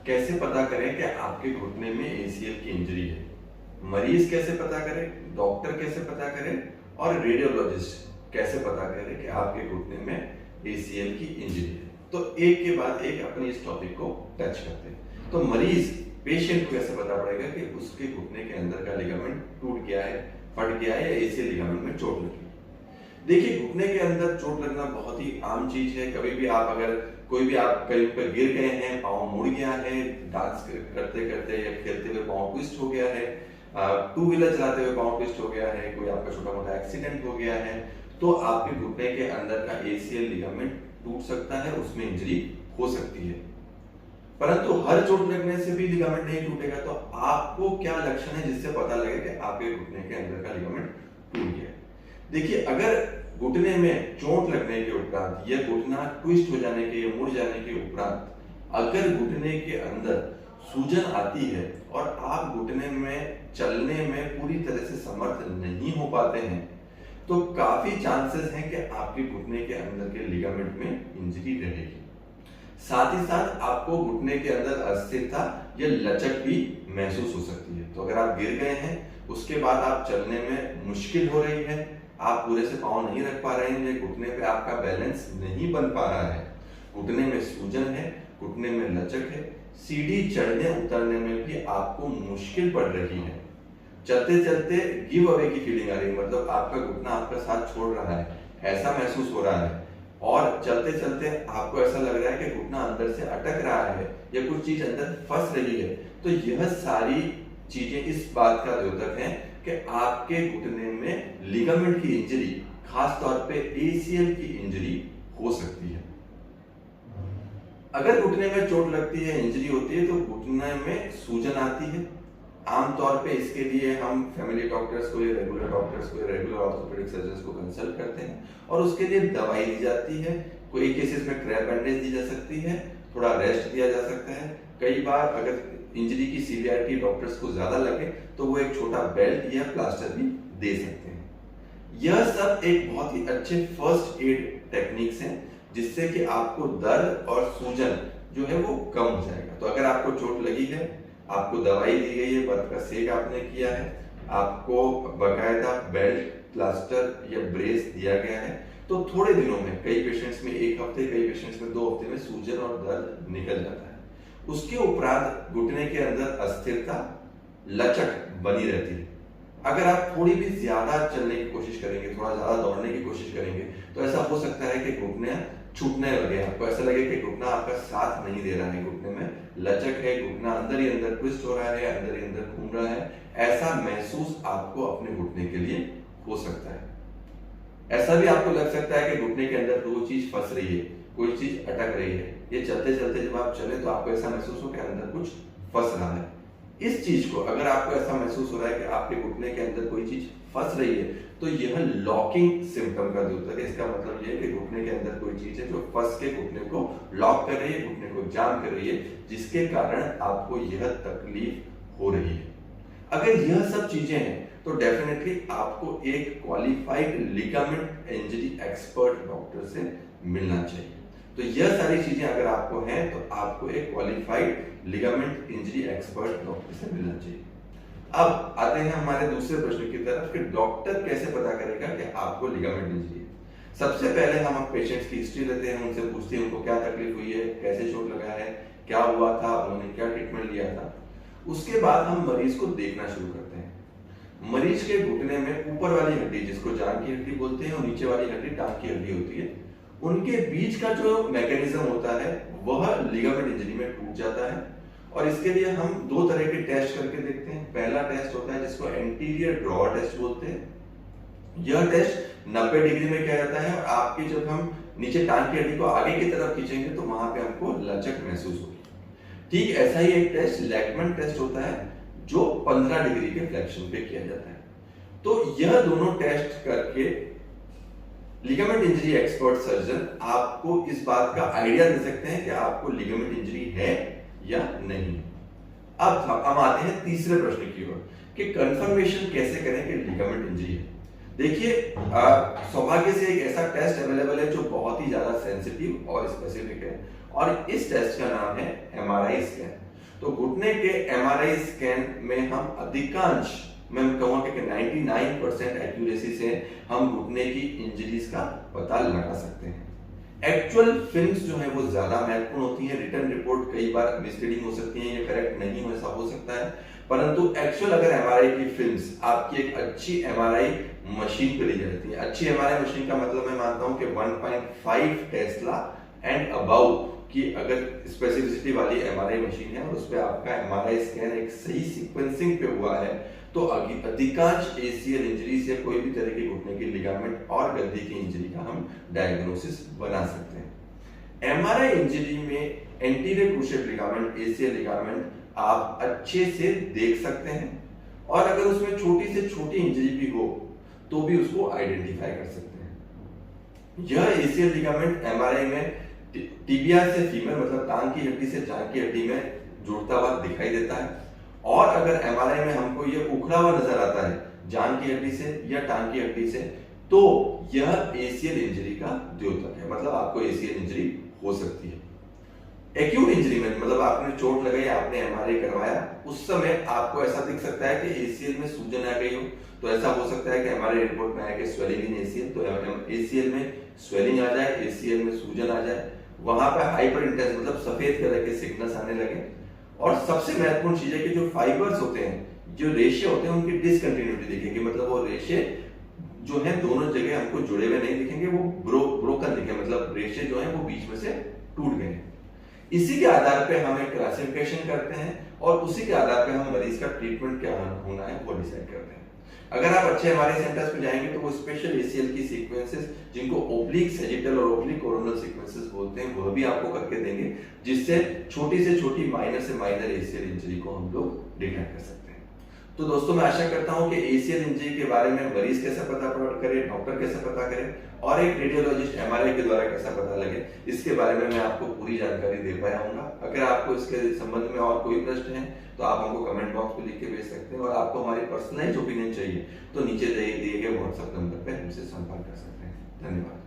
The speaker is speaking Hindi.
कैसे पता करें कि आपके घुटने में एसीएल की इंजरी है? मरीज कैसे पता करे, डॉक्टर कैसे पता करे और रेडियोलॉजिस्ट कैसे पता करे कि आपके घुटने में एसीएल की इंजरी है? तो एक के बाद एक अपने इस टॉपिक को टच करते हैं। तो मरीज पेशेंट को कैसे पता पड़ेगा कि उसके घुटने के अंदर का लिगामेंट टूट गया है, फट गया है या एसीएल लिगामेंट में चोट लगी? देखिए, घुटने के अंदर चोट लगना बहुत ही आम चीज है। कभी भी आप अगर कोई भी आप कहीं पर गिर गए हैं, पाँव मुड़ गया है, डांस करते करते या खेलते हुए पाँव ट्विस्ट हो गया है, टू व्हीलर चलाते हुए पाँव ट्विस्ट हो गया है, कोई आपका छोटा मोटा एक्सीडेंट हो गया है, तो आपके घुटने के अंदर का एसीएल लिगामेंट टूट सकता है, उसमें इंजरी हो सकती है। परंतु हर चोट लगने से भी लिगामेंट नहीं टूटेगा। तो आपको क्या लक्षण है जिससे पता लगे कि आपके घुटने के अंदर का लिगामेंट टूट गया है? देखिए, अगर घुटने में चोट लगने के उपरांत या घुटना ट्विस्ट हो जाने के या मुड़ जाने के उपरांत अगर घुटने के अंदर सूजन आती है और आप घुटने में चलने में पूरी तरह से समर्थ नहीं हो पाते हैं, तो काफी चांसेस हैं कि आपके घुटने के अंदर के लिगामेंट में इंजरी रहेगी। साथ ही साथ आपको घुटने के अंदर अस्थिरता या लचक भी महसूस हो सकती है। तो अगर आप गिर गए हैं, उसके बाद आप चलने में मुश्किल हो रही है, आप पूरे से पाँव नहीं रख पा रहे हैं, घुटने पे आपका बैलेंस नहीं बन पा रहा है, घुटने में सूजन है, घुटने में लचक है, सीढ़ी चढ़ने उतरने में भी आपको मुश्किल पड़ रही है, चलते चलते गिव अवे की फीलिंग आ रही है, मतलब आपका घुटना आपका साथ छोड़ रहा है, ऐसा महसूस हो रहा है, और चलते चलते आपको ऐसा लग रहा है कि घुटना अंदर से अटक रहा है या कुछ चीज अंदर फंस रही है। तो यह सारी चीजें इस बात का द्योतक है कि आपके घुटने में लिगामेंट की इंजरी, खास तौर पे एसीएल की इंजरी हो सकती है। अगर घुटने में चोट लगती है, इंजरी होती है, तो घुटने में सूजन आती है। आमतौर पे इसके लिए हम फैमिली डॉक्टर्स को या रेगुलर डॉक्टर्स को या रेगुलर ऑर्थोपेडिक सर्जन्स को कंसल्ट करते हैं और उसके लिए दवाई दी जाती है। कोई केसेस में क्रैप बैंडेज दी जा सकती है, थोड़ा रेस्ट दिया जा सकता है। कई बार अगर इंजरी की सीवियरिटी डॉक्टर्स को ज्यादा लगे तो वो एक छोटा बेल्ट या प्लास्टर भी दे सकते हैं। यह सब एक बहुत ही अच्छे फर्स्ट एड टेक्निक्स हैं जिससे कि आपको दर्द और सूजन जो है वो कम हो जाएगा। तो अगर आपको चोट लगी है, आपको दवाई दी गई है, बर्फ का सेक आपने किया है, आपको बकायदा बेल्ट, प्लास्टर या ब्रेस दिया गया है, तो थोड़े दिनों में, कई पेशेंट्स में 1 हफ्ते, कई पेशेंट्स में 2 हफ्ते में सूजन और दर्द निकल जाता है। उसके उपरांत घुटने के अंदर अस्थिरता, लचक बनी रहती है। अगर आप थोड़ी भी ज्यादा चलने की कोशिश करेंगे, थोड़ा ज्यादा दौड़ने की कोशिश करेंगे, तो ऐसा हो सकता है कि घुटने छूटने लगे, आपको ऐसा लगे कि घुटना आपका साथ नहीं दे रहा है, घुटने में लचक है, घुटना अंदर ही अंदर ट्विस्ट हो रहा है, अंदर ही अंदर घूम रहा है, ऐसा महसूस आपको अपने घुटने के लिए हो सकता है। ऐसा भी आपको लग सकता है कि घुटने के अंदर कोई चीज फंस रही है, कोई चीज अटक रही है। ये चलते चलते जब आप चले तो आपको ऐसा महसूस हो कि अंदर कुछ फंस रहा है। इस चीज को, अगर आपको ऐसा महसूस हो रहा है कि आपके घुटने के अंदर कोई चीज फंस रही है, तो यह लॉकिंग सिम्टम का द्योतक है। इसका मतलब यह है कि घुटने के अंदर कोई चीज है जो फंस के घुटने को लॉक कर रही है, घुटने को जाम कर रही है, जिसके कारण आपको यह तकलीफ हो रही है। अगर यह सब चीजें हैं तो डेफिनेटली आपको एक qualified ligament injury expert doctor से मिलना चाहिए। तो यह सारी चीजें अगर आपको हैं तो आपको एक qualified ligament injury expert doctor से मिलना चाहिए। अब आते हैं हमारे दूसरे प्रश्न की तरफ कि डॉक्टर कैसे पता करेगा कि आपको लिगामेंट इंजरी है। सबसे पहले हम पेशेंट्स की हिस्ट्री लेते हैं, उनसे पूछते हैं उनको क्या तकलीफ हुई है, कैसे चोट लगा है, क्या हुआ था, उन्होंने क्या ट्रीटमेंट लिया था। उसके बाद हम मरीज को देखना शुरू करते हैं। मरीज के घुटने में ऊपर वाली हड्डी, जिसको जांघ की हड्डी बोलते हैं, और नीचे वाली हड्डी टांग की हड्डी होती है, उनके बीच का जो मैकेनिज्म होता है वह लिगामेंट इंजरी में टूट जाता है। और इसके लिए हम 2 तरह के टेस्ट करके देखते हैं। पहला टेस्ट होता है जिसको एंटीरियर ड्रॉ टेस्ट बोलते हैं। यह टेस्ट 90 डिग्री में किया जाता है और आपकी जब हम नीचे टांग की हड्डी को आगे की तरफ खींचेंगे तो वहां पे हमको लचक महसूस होगी। ठीक ऐसा ही एक टेस्ट लैकमैन टेस्ट होता है जो 15 डिग्री के फ्लेक्शन पे किया जाता है। तो यह दोनों टेस्ट करके लिगामेंट इंजरी एक्सपर्ट सर्जन आपको इस बात का आइडिया दे सकते हैं कि आपको लिगामेंट इंजरी है या नहीं। अब हम आते हैं तीसरे प्रश्न की ओर कि कंफर्मेशन कैसे करें कि लिगामेंट इंजरी है। देखिए, सौभाग्य से एक ऐसा टेस्ट अवेलेबल है जो बहुत ही ज्यादा सेंसिटिव और स्पेसिफिक है, और इस टेस्ट का नाम है एमआरआई स्कैन। तो घुटने के एमआरआई स्कैन में हम अधिकांश, मैं कहूंगा कि 99% एक्यूरेसी से हम घुटने की इंजरीज का पता लगा सकते हैं। एक्चुअल फिल्म्स जो है वो ज्यादा महत्वपूर्ण होती हैं। रिटर्न रिपोर्ट कई बार मिसलीडिंग हो सकती है, ये करेक्ट नहीं हो, ऐसा हो सकता है, परंतु एक्चुअल अगर एमआरआई की फिल्म्स आपकी एक अच्छी एमआरआई मशीन पे ली जाती है, अच्छी एमआरआई मशीन का मतलब मैं मानता हूं कि 1.5 टेस्ला एंड अबव की अगर स्पेसिफिसिटी वाली एमआरआई मशीन है और उस पर आपका एमआरआई स्कैन एक सही सीक्वेंसिंग पे हुआ है, तो अधिकांश एसीएल इंजरी से कोई भी तरह की घुटने की लिगामेंट और गद्दी की इंजरी का हम डायग्नोसिस बना सकते हैं। एमआरआई इंजरी में anterior cruciate ligament, ACL ligament आप अच्छे से देख सकते हैं, और अगर उसमें छोटी से छोटी इंजरी भी हो तो भी उसको आइडेंटिफाई कर सकते हैं। यह एसीएल लिगामेंट एमआरआई में टिबिया से फीमर मतलब टांग की हड्डी से जांघ की हड्डी में जुड़ता हुआ दिखाई देता है, और अगर एमआरआई में हमको ये उखड़ा हुआ नजर आता है जांघ की हड्डी से या टांग की हड्डी से, तो यह एसीएल इंजरी का द्योतक है, मतलब आपको एसीएल इंजरी हो सकती है। एक्यूट इंजरी में मतलब आपने चोट लगाई, आपने एमआरआई करवाया, उस समय आपको ऐसा दिख सकता है कि एसीएल में सूजन आ गई हो, तो ऐसा हो सकता है कि एमआरआई रिपोर्ट में आया कि स्वेलिंग इन एसीएल, तो एसीएल में स्वेलिंग आ जाए, एसीएल में सूजन आ जाए, वहां पर हाइपर इंटेंस मतलब सफेद कलर के सिग्नल्स आने लगे, और सबसे महत्वपूर्ण चीज है कि जो फाइबर्स होते हैं, जो रेशे होते हैं, उनकी डिसकंटिन्यूटी दिखेगी, मतलब वो रेशे जो है दोनों जगह हमको जुड़े हुए नहीं दिखेंगे, वो ब्रोकन दिखे, मतलब रेशे जो है वो बीच में से टूट गए। इसी के आधार पे हम एक क्लासिफिकेशन करते हैं और उसी के आधार पे हम मरीज का ट्रीटमेंट क्या होना है वो डिसाइड करते हैं। अगर आप अच्छे हमारे सेंटर्स पे जाएंगे तो वो स्पेशल एसीएल की सीक्वेंसेस, जिनको ओब्लिक सैजिटल और ओब्लिक कोरोनल सीक्वेंसेस बोलते हैं, वह भी आपको करके देंगे, जिससे छोटी से छोटी माइनर से माइनर एसीएल इंजरी को हम लोग डिटेक्ट कर सकते हैं। तो दोस्तों मैं आशा करता हूं कि एसीएल इंजरी के बारे में मरीज कैसे पता करे, डॉक्टर कैसे पता करे, और एक रेडियोलॉजिस्ट एमआरआई के द्वारा कैसा पता लगे, इसके बारे में मैं आपको पूरी जानकारी दे पाया हूँ। अगर आपको इसके संबंध में और कोई प्रश्न है तो आप हमको कमेंट बॉक्स में लिख के भेज सकते हैं, और आपको हमारी पर्सनलाइज्ड ओपिनियन चाहिए तो नीचे दिए गए व्हाट्सएप नंबर पर हमसे संपर्क कर सकते हैं। धन्यवाद।